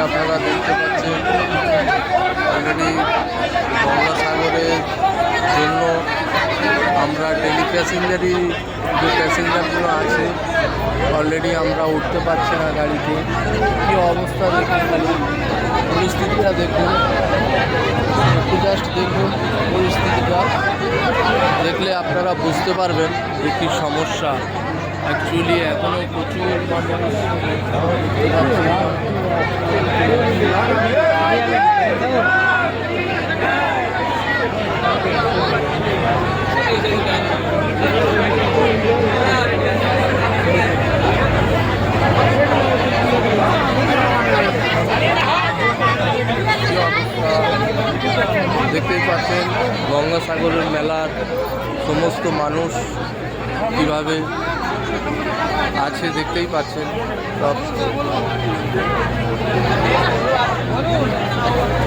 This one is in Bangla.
আপনারা দেখতে পাচ্ছেন অলরেডি গঙ্গাসাগরের জন্য আমরা ডেলি প্যাসেঞ্জারই যে প্যাসেঞ্জারগুলো আছে অলরেডি আমরা উঠতে পারছি না গাড়িতে। কী অবস্থা দেখুন, খালি পরিস্থিতিটা দেখুন, একটু জাস্ট দেখুন পরিস্থিতিটা, দেখলে আপনারা বুঝতে পারবেন যে কী সমস্যা। অ্যাকচুয়ালি এখনও প্রচুর মানুষ দেখতেই পাচ্ছেন গঙ্গাসাগরের মেলার সমস্ত মানুষ কীভাবে আছে দেখতেই পাচ্ছেন সব।